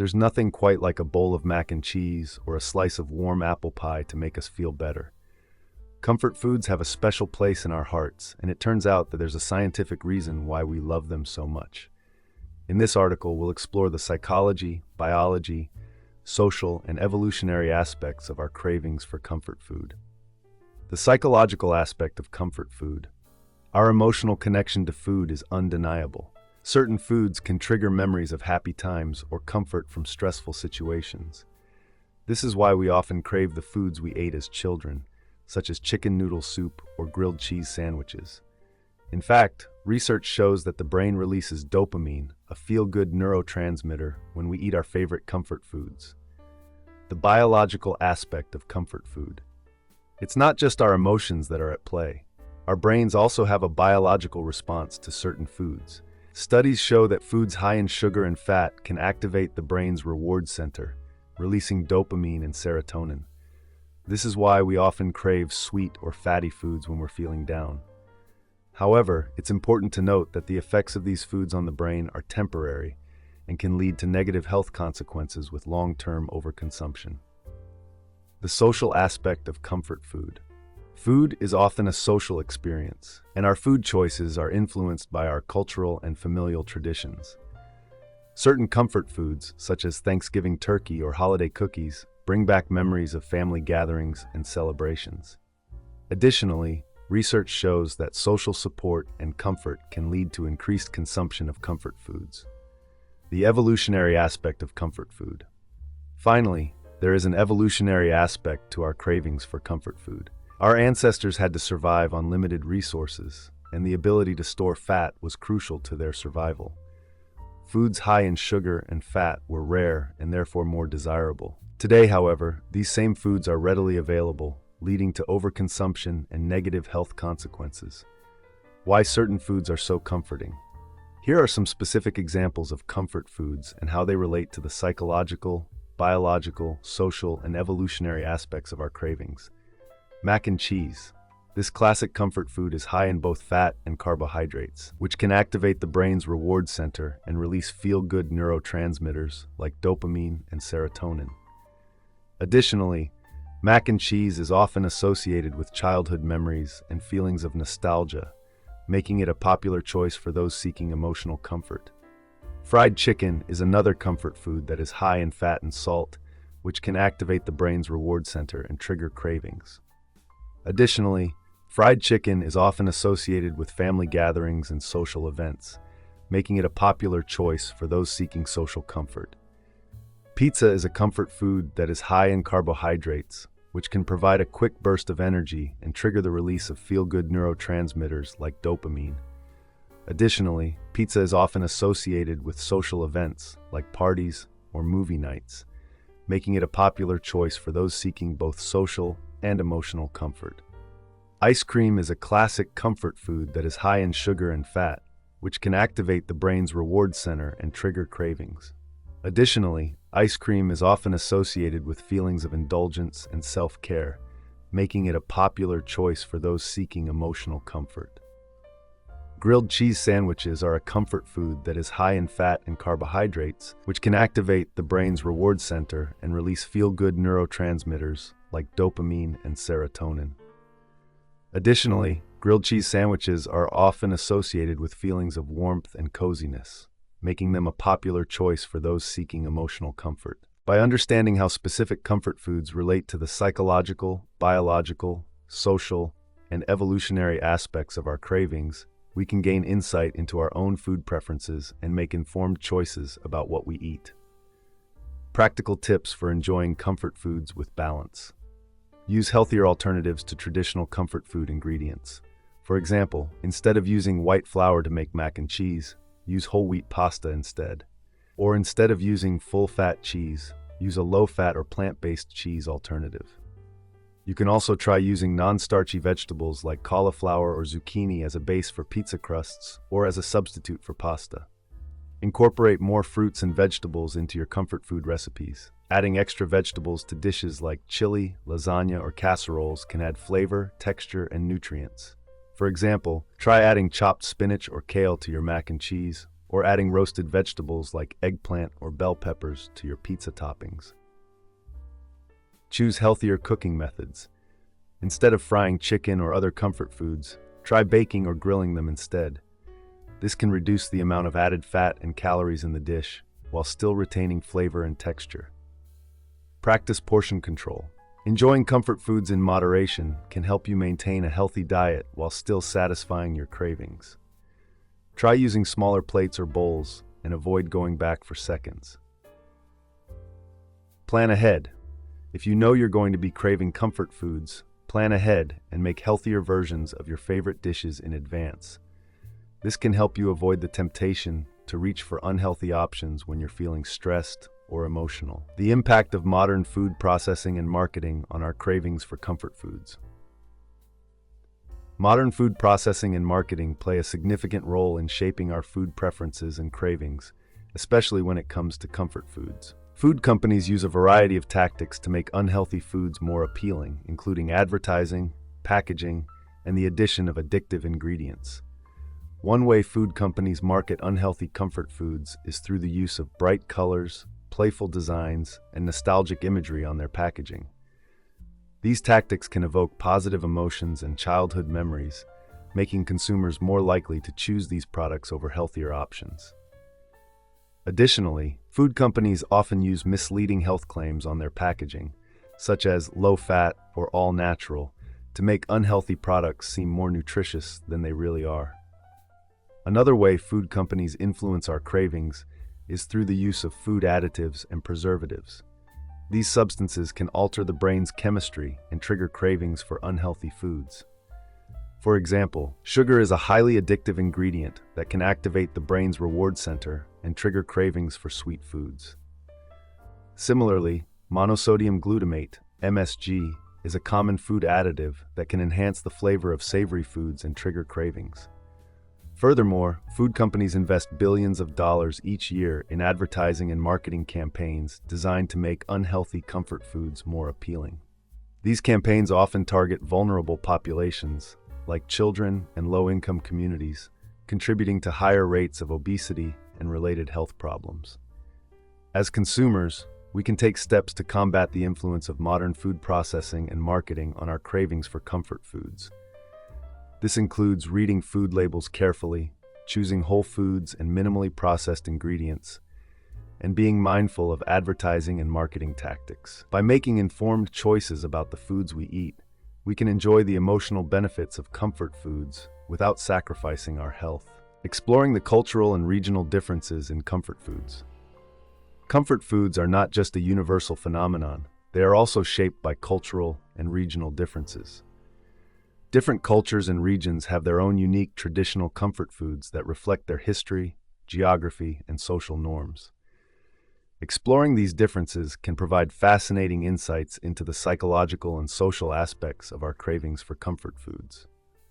there's nothing quite like a bowl of mac and cheese or a slice of warm apple pie to make us feel better. Comfort foods have a special place in our hearts, and it turns out that there's a scientific reason why we love them so much. In this article, we'll explore the psychology, biology, social, and evolutionary aspects of our cravings for comfort food. The psychological aspect of comfort food. Our emotional connection to food is undeniable. Certain foods can trigger memories of happy times or comfort from stressful situations. This is why we often crave the foods we ate as children, such as chicken noodle soup or grilled cheese sandwiches. In fact, research shows that the brain releases dopamine, a feel-good neurotransmitter, when we eat our favorite comfort foods. The biological aspect of comfort food. It's not just our emotions that are at play. Our brains also have a biological response to certain foods. Studies show that foods high in sugar and fat can activate the brain's reward center, releasing dopamine and serotonin. This is why we often crave sweet or fatty foods when we're feeling down. However, it's important to note that the effects of these foods on the brain are temporary and can lead to negative health consequences with long-term overconsumption. The social aspect of comfort food. Food is often a social experience, and our food choices are influenced by our cultural and familial traditions. Certain comfort foods, such as Thanksgiving turkey or holiday cookies, bring back memories of family gatherings and celebrations. Additionally, research shows that social support and comfort can lead to increased consumption of comfort foods. The evolutionary aspect of comfort food. Finally, there is an evolutionary aspect to our cravings for comfort food. Our ancestors had to survive on limited resources, and the ability to store fat was crucial to their survival. Foods high in sugar and fat were rare and therefore more desirable. Today, however, these same foods are readily available, leading to overconsumption and negative health consequences. Why certain foods are so comforting. Here are some specific examples of comfort foods and how they relate to the psychological, biological, social, and evolutionary aspects of our cravings. Mac and cheese. This classic comfort food is high in both fat and carbohydrates, which can activate the brain's reward center and release feel-good neurotransmitters like dopamine and serotonin. Additionally, mac and cheese is often associated with childhood memories and feelings of nostalgia, making it a popular choice for those seeking emotional comfort. Fried chicken is another comfort food that is high in fat and salt, which can activate the brain's reward center and trigger cravings. Additionally, fried chicken is often associated with family gatherings and social events, making it a popular choice for those seeking social comfort. Pizza is a comfort food that is high in carbohydrates, which can provide a quick burst of energy and trigger the release of feel-good neurotransmitters like dopamine. Additionally, pizza is often associated with social events like parties or movie nights, making it a popular choice for those seeking both social and emotional comfort. Ice cream is a classic comfort food that is high in sugar and fat, which can activate the brain's reward center and trigger cravings. Additionally, ice cream is often associated with feelings of indulgence and self-care, making it a popular choice for those seeking emotional comfort. Grilled cheese sandwiches are a comfort food that is high in fat and carbohydrates, which can activate the brain's reward center and release feel-good neurotransmitters like dopamine and serotonin. Additionally, grilled cheese sandwiches are often associated with feelings of warmth and coziness, making them a popular choice for those seeking emotional comfort. By understanding how specific comfort foods relate to the psychological, biological, social, and evolutionary aspects of our cravings, we can gain insight into our own food preferences and make informed choices about what we eat. Practical tips for enjoying comfort foods with balance. Use healthier alternatives to traditional comfort food ingredients. For example, instead of using white flour to make mac and cheese, use whole wheat pasta instead. Or instead of using full-fat cheese, use a low-fat or plant-based cheese alternative. You can also try using non-starchy vegetables like cauliflower or zucchini as a base for pizza crusts or as a substitute for pasta. Incorporate more fruits and vegetables into your comfort food recipes. Adding extra vegetables to dishes like chili, lasagna, or casseroles can add flavor, texture, and nutrients. For example, try adding chopped spinach or kale to your mac and cheese, or adding roasted vegetables like eggplant or bell peppers to your pizza toppings. Choose healthier cooking methods. Instead of frying chicken or other comfort foods, try baking or grilling them instead. This can reduce the amount of added fat and calories in the dish, while still retaining flavor and texture. Practice portion control. Enjoying comfort foods in moderation can help you maintain a healthy diet while still satisfying your cravings. Try using smaller plates or bowls and avoid going back for seconds. Plan ahead. If you know you're going to be craving comfort foods, plan ahead and make healthier versions of your favorite dishes in advance. This can help you avoid the temptation to reach for unhealthy options when you're feeling stressed or emotional. The impact of modern food processing and marketing on our cravings for comfort foods. Modern food processing and marketing play a significant role in shaping our food preferences and cravings, especially when it comes to comfort foods. Food companies use a variety of tactics to make unhealthy foods more appealing, including advertising, packaging, and the addition of addictive ingredients. One way food companies market unhealthy comfort foods is through the use of bright colors, playful designs, and nostalgic imagery on their packaging. These tactics can evoke positive emotions and childhood memories, making consumers more likely to choose these products over healthier options. Additionally, food companies often use misleading health claims on their packaging, such as low-fat or all-natural, to make unhealthy products seem more nutritious than they really are. Another way food companies influence our cravings is through the use of food additives and preservatives. These substances can alter the brain's chemistry and trigger cravings for unhealthy foods. For example, sugar is a highly addictive ingredient that can activate the brain's reward center and trigger cravings for sweet foods. Similarly, monosodium glutamate, MSG, is a common food additive that can enhance the flavor of savory foods and trigger cravings. Furthermore, food companies invest billions of dollars each year in advertising and marketing campaigns designed to make unhealthy comfort foods more appealing. These campaigns often target vulnerable populations, like children and low-income communities, contributing to higher rates of obesity and related health problems. As consumers, we can take steps to combat the influence of modern food processing and marketing on our cravings for comfort foods. This includes reading food labels carefully, choosing whole foods and minimally processed ingredients, and being mindful of advertising and marketing tactics. By making informed choices about the foods we eat, we can enjoy the emotional benefits of comfort foods without sacrificing our health. Exploring the cultural and regional differences in comfort foods. Comfort foods are not just a universal phenomenon, they are also shaped by cultural and regional differences. Different cultures and regions have their own unique traditional comfort foods that reflect their history, geography, and social norms. Exploring these differences can provide fascinating insights into the psychological and social aspects of our cravings for comfort foods.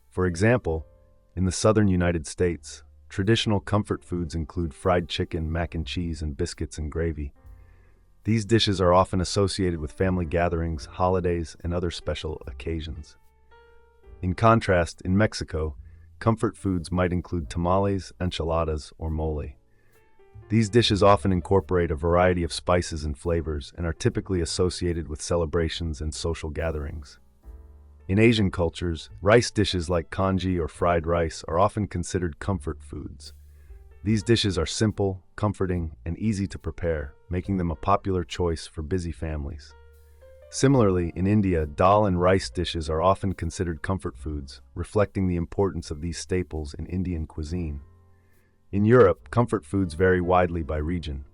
For example, in the southern United States, traditional comfort foods include fried chicken, mac and cheese, and biscuits and gravy. These dishes are often associated with family gatherings, holidays, and other special occasions. In contrast, in Mexico, comfort foods might include tamales, enchiladas, or mole. These dishes often incorporate a variety of spices and flavors and are typically associated with celebrations and social gatherings. In Asian cultures, rice dishes like congee or fried rice are often considered comfort foods. These dishes are simple, comforting, and easy to prepare, making them a popular choice for busy families. Similarly, in India, dal and rice dishes are often considered comfort foods, reflecting the importance of these staples in Indian cuisine. In Europe, comfort foods vary widely by region.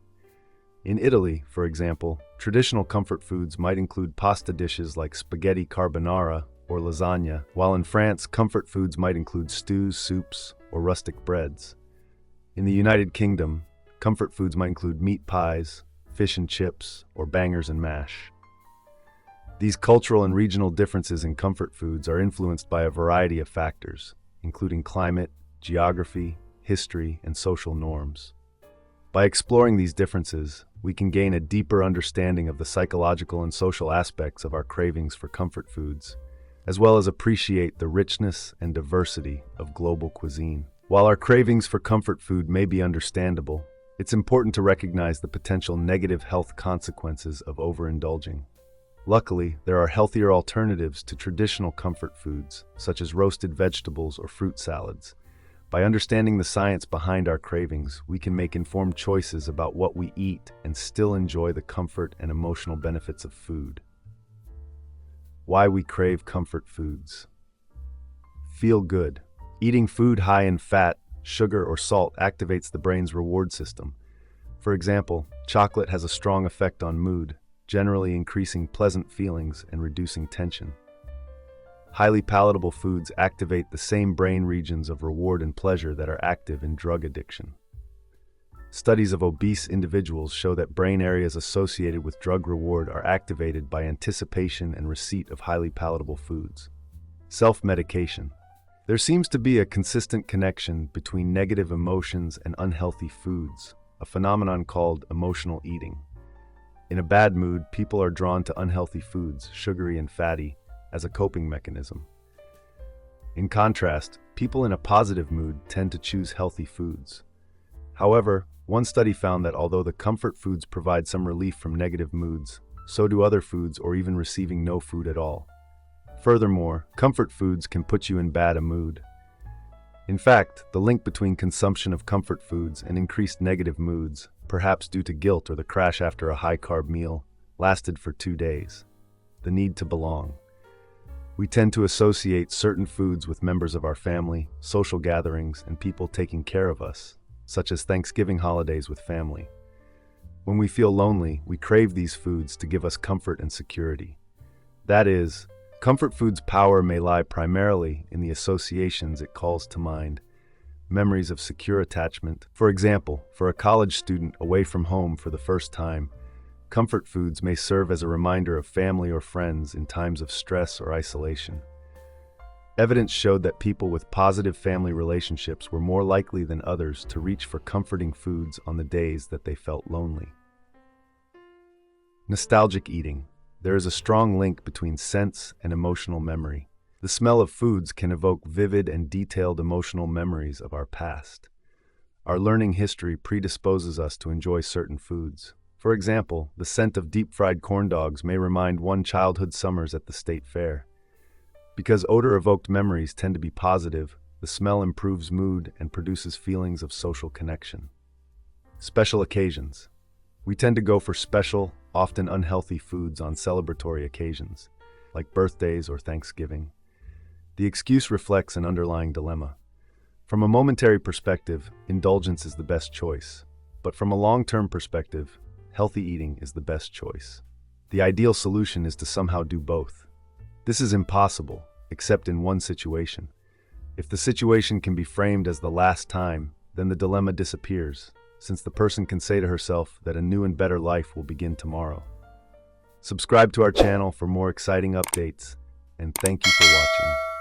In Italy, for example, traditional comfort foods might include pasta dishes like spaghetti carbonara or lasagna, while in France, comfort foods might include stews, soups, or rustic breads. In the United Kingdom, comfort foods might include meat pies, fish and chips, or bangers and mash. These cultural and regional differences in comfort foods are influenced by a variety of factors, including climate, geography, history, and social norms. By exploring these differences, we can gain a deeper understanding of the psychological and social aspects of our cravings for comfort foods, as well as appreciate the richness and diversity of global cuisine. While our cravings for comfort food may be understandable, it's important to recognize the potential negative health consequences of overindulging. Luckily, there are healthier alternatives to traditional comfort foods, such as roasted vegetables or fruit salads. By understanding the science behind our cravings, we can make informed choices about what we eat and still enjoy the comfort and emotional benefits of food. Why we crave comfort foods. Feel good. Eating food high in fat, sugar, or salt activates the brain's reward system. For example, chocolate has a strong effect on mood, generally increasing pleasant feelings and reducing tension. Highly palatable foods activate the same brain regions of reward and pleasure that are active in drug addiction. Studies of obese individuals show that brain areas associated with drug reward are activated by anticipation and receipt of highly palatable foods. Self-medication. There seems to be a consistent connection between negative emotions and unhealthy foods, a phenomenon called emotional eating. In a bad mood, people are drawn to unhealthy foods, sugary and fatty, as a coping mechanism. In contrast, people in a positive mood tend to choose healthy foods. However, one study found that although the comfort foods provide some relief from negative moods, so do other foods or even receiving no food at all. Furthermore, comfort foods can put you in bad a mood. In fact, the link between consumption of comfort foods and increased negative moods, perhaps due to guilt or the crash after a high-carb meal, lasted for 2 days. The need to belong. We tend to associate certain foods with members of our family, social gatherings, and people taking care of us, such as Thanksgiving holidays with family. When we feel lonely, we crave these foods to give us comfort and security. That is, comfort food's power may lie primarily in the associations it calls to mind, memories of secure attachment. For example, for a college student away from home for the first time, comfort foods may serve as a reminder of family or friends in times of stress or isolation. Evidence showed that people with positive family relationships were more likely than others to reach for comforting foods on the days that they felt lonely. Nostalgic eating. There is a strong link between sense and emotional memory. The smell of foods can evoke vivid and detailed emotional memories of our past. Our learning history predisposes us to enjoy certain foods. For example, the scent of deep-fried corn dogs may remind one childhood summers at the state fair. Because odor-evoked memories tend to be positive, the smell improves mood and produces feelings of social connection. Special occasions. We tend to go for special, often unhealthy foods on celebratory occasions, like birthdays or Thanksgiving. The excuse reflects an underlying dilemma. From a momentary perspective, indulgence is the best choice. But from a long-term perspective, healthy eating is the best choice. The ideal solution is to somehow do both. This is impossible, except in one situation. If the situation can be framed as the last time, then the dilemma disappears, since the person can say to herself that a new and better life will begin tomorrow. Subscribe to our channel for more exciting updates, and thank you for watching.